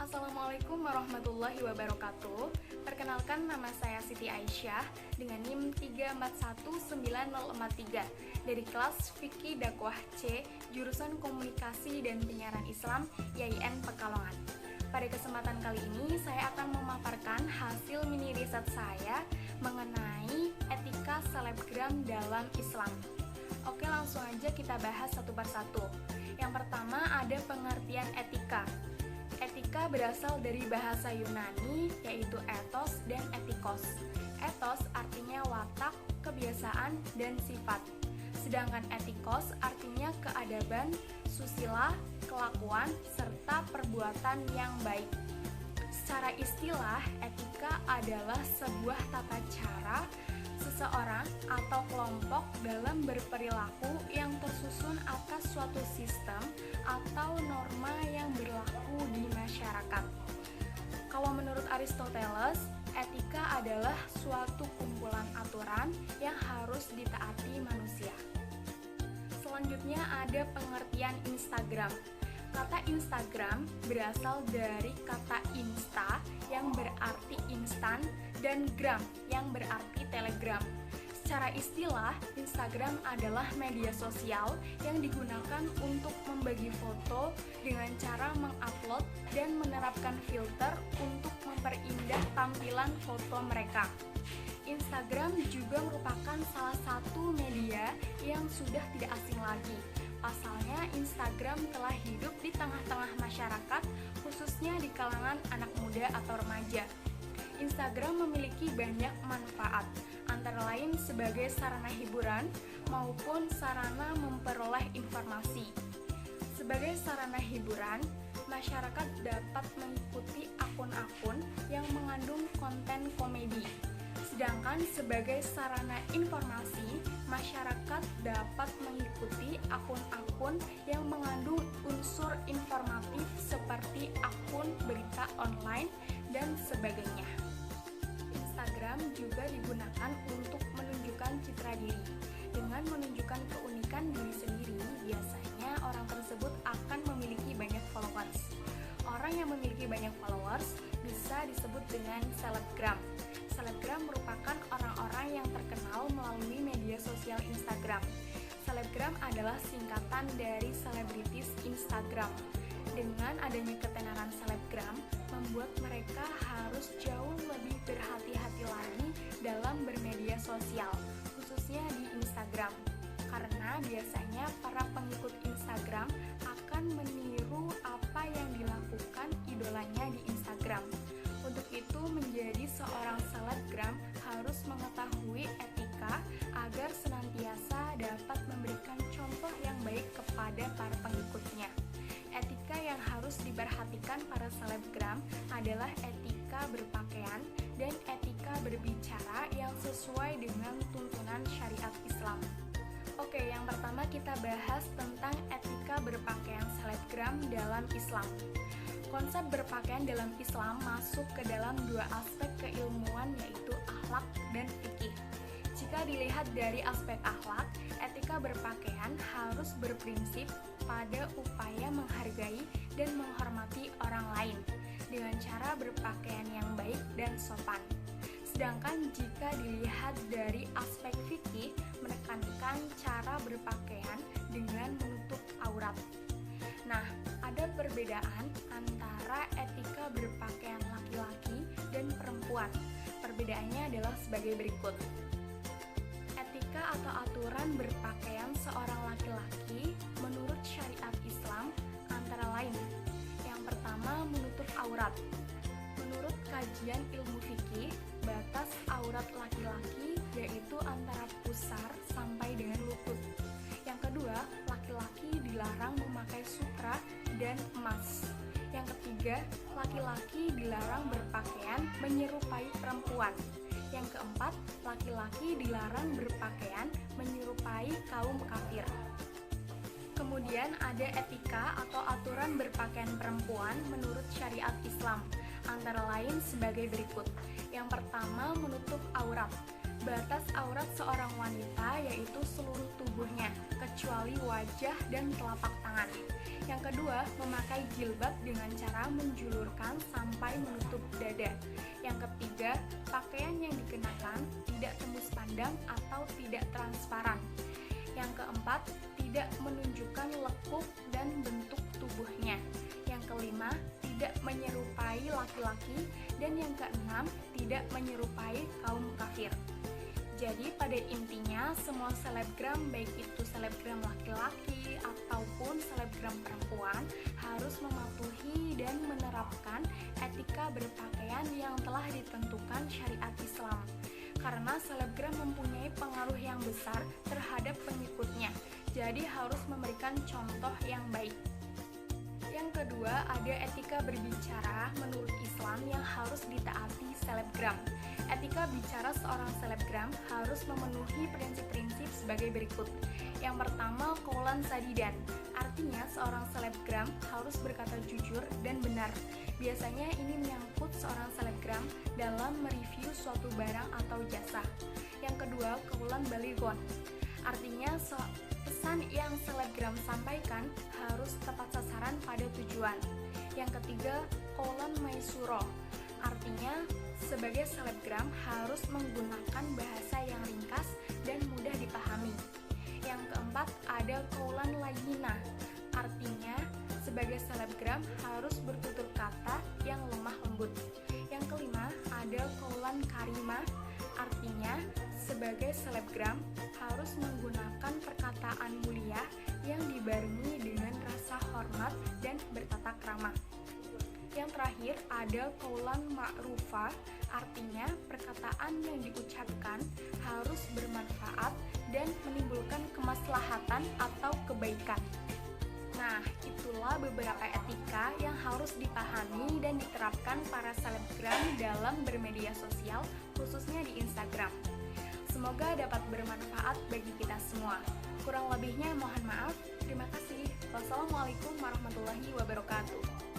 Assalamualaikum warahmatullahi wabarakatuh. Perkenalkan, nama saya Siti Aisyah dengan NIM 3419043 dari kelas Fikih Dakwah C, jurusan Komunikasi dan Penyiaran Islam YIN Pekalongan. Pada kesempatan kali ini saya akan memaparkan hasil mini riset saya mengenai etika selebgram dalam Islam. Oke, langsung aja kita bahas satu persatu. Yang pertama ada pengertian etika. Etika berasal dari bahasa Yunani, yaitu ethos dan etikos. Ethos artinya watak, kebiasaan, dan sifat. Sedangkan etikos artinya keadaban, susila, kelakuan, serta perbuatan yang baik. Secara istilah, etika adalah sebuah tata cara seseorang atau kelompok dalam berperilaku yang tersusun atas suatu sistem atau norma yang berlaku di masyarakat. Kalau menurut Aristoteles, etika adalah suatu kumpulan aturan yang harus ditaati manusia. Selanjutnya ada pengertian Instagram. Kata Instagram berasal dari kata insta yang berarti instan dan gram yang berarti telegram. Secara istilah, Instagram adalah media sosial yang digunakan untuk membagi foto dengan cara mengupload dan menerapkan filter untuk memperindah tampilan foto mereka. Instagram juga merupakan salah satu media yang sudah tidak asing lagi. Pasalnya, Instagram telah hidup di tengah-tengah masyarakat, khususnya di kalangan anak muda atau remaja. Instagram memiliki banyak manfaat, antara lain sebagai sarana hiburan maupun sarana memperoleh informasi. Sebagai sarana hiburan, masyarakat dapat mengikuti akun-akun yang mengandung konten komedi. Sedangkan sebagai sarana informasi, masyarakat dapat mengikuti akun-akun yang mengandung unsur informatif seperti akun berita online dan sebagainya. Instagram juga digunakan untuk menunjukkan citra diri. Dengan menunjukkan keunikan diri sendiri, biasanya orang tersebut akan memiliki banyak followers. Orang yang memiliki banyak followers bisa disebut dengan selebgram. Selebgram merupakan orang-orang yang terkenal melalui media sosial Instagram. Selebgram adalah singkatan dari selebritis Instagram. Dengan adanya ketenaran selebgram, membuat mereka harus jauh lebih berhati-hati lagi dalam bermedia sosial, khususnya di Instagram. Karena biasanya para pengikut Instagram akan meniru apa yang dilakukan idolanya di Instagram. Untuk itu, menjadi seorang selebgram harus mengetahui etika agar senantiasa dapat memberikan contoh yang baik kepada para pengikutnya. Etika yang harus diperhatikan para selebgram adalah etika berpakaian dan etika berbicara yang sesuai dengan tuntunan syariat Islam. Oke, yang pertama kita bahas tentang etika berpakaian selebgram dalam Islam. Konsep berpakaian dalam Islam masuk ke dalam dua aspek keilmuan, yaitu akhlak dan fikih. Jika dilihat dari aspek akhlak, etika berpakaian harus berprinsip pada upaya menghargai dan menghormati orang lain dengan cara berpakaian yang baik dan sopan. Sedangkan jika dilihat dari aspek fikih, menekankan cara berpakaian dengan menutup aurat. Nah, ada perbedaan antara etika berpakaian laki-laki dan perempuan. Perbedaannya adalah sebagai berikut. Etika atau aturan berpakaian seorang laki-laki menurut syariat Islam antara lain. Yang pertama, menutup aurat. Menurut kajian ilmu fikih, batas aurat laki-laki yaitu antara pusar sampai dengan lutut. Yang kedua, laki-laki dilarang memakai sutra dan emas. Yang ketiga, laki-laki dilarang berpakaian menyerupai perempuan. Yang keempat, laki-laki dilarang berpakaian menyerupai kaum kafir. Kemudian ada etika atau aturan berpakaian perempuan menurut syariat Islam, antara lain sebagai berikut. Yang pertama, menutup aurat. Batas aurat seorang wanita yaitu seluruh tubuhnya, kecuali kecuali wajah dan telapak tangan. Yang kedua, memakai jilbab dengan cara menjulurkan sampai menutup dada. Yang ketiga, pakaian yang dikenakan tidak tembus pandang atau tidak transparan. Yang keempat, tidak menunjukkan lekuk dan bentuk tubuhnya. Yang kelima, tidak menyerupai laki-laki. Dan yang keenam, tidak menyerupai kaum kafir. Jadi pada intinya semua selebgram, baik itu selebgram laki-laki ataupun selebgram perempuan, harus mematuhi dan menerapkan etika berpakaian yang telah ditentukan syariat Islam. Karena selebgram mempunyai pengaruh yang besar terhadap pengikutnya, jadi harus memberikan contoh yang baik. Yang kedua, ada etika berbicara menurut Islam yang harus ditaati selebgram. Etika bicara seorang selebgram harus memenuhi prinsip-prinsip sebagai berikut. Yang pertama, qaulan sadidan. Artinya, seorang selebgram harus berkata jujur dan benar. Biasanya ini menyangkut seorang selebgram dalam mereview suatu barang atau jasa. Yang kedua, qaulan balighon. Artinya, pesan yang selebgram sampaikan harus tepat sasaran pada tujuan. Yang ketiga, qaulan maisuro. Artinya, sebagai selebgram harus menggunakan bahasa yang ringkas dan mudah dipahami. Yang keempat, ada qaulan layyina. Artinya, sebagai selebgram harus bertutur kata yang lemah lembut. Yang kelima, ada qaulan karima. Artinya, sebagai selebgram harus menggunakan perkataan mulia yang dibarengi dengan rasa hormat dan bertata krama. Yang terakhir ada qaulan ma'rufa, artinya perkataan yang diucapkan harus bermanfaat dan menimbulkan kemaslahatan atau kebaikan. Nah, itulah beberapa etika yang harus dipahami dan diterapkan para selebgram dalam bermedia sosial, khususnya di Instagram. Semoga dapat bermanfaat bagi kita semua. Kurang lebihnya mohon maaf. Terima kasih. Wassalamualaikum warahmatullahi wabarakatuh.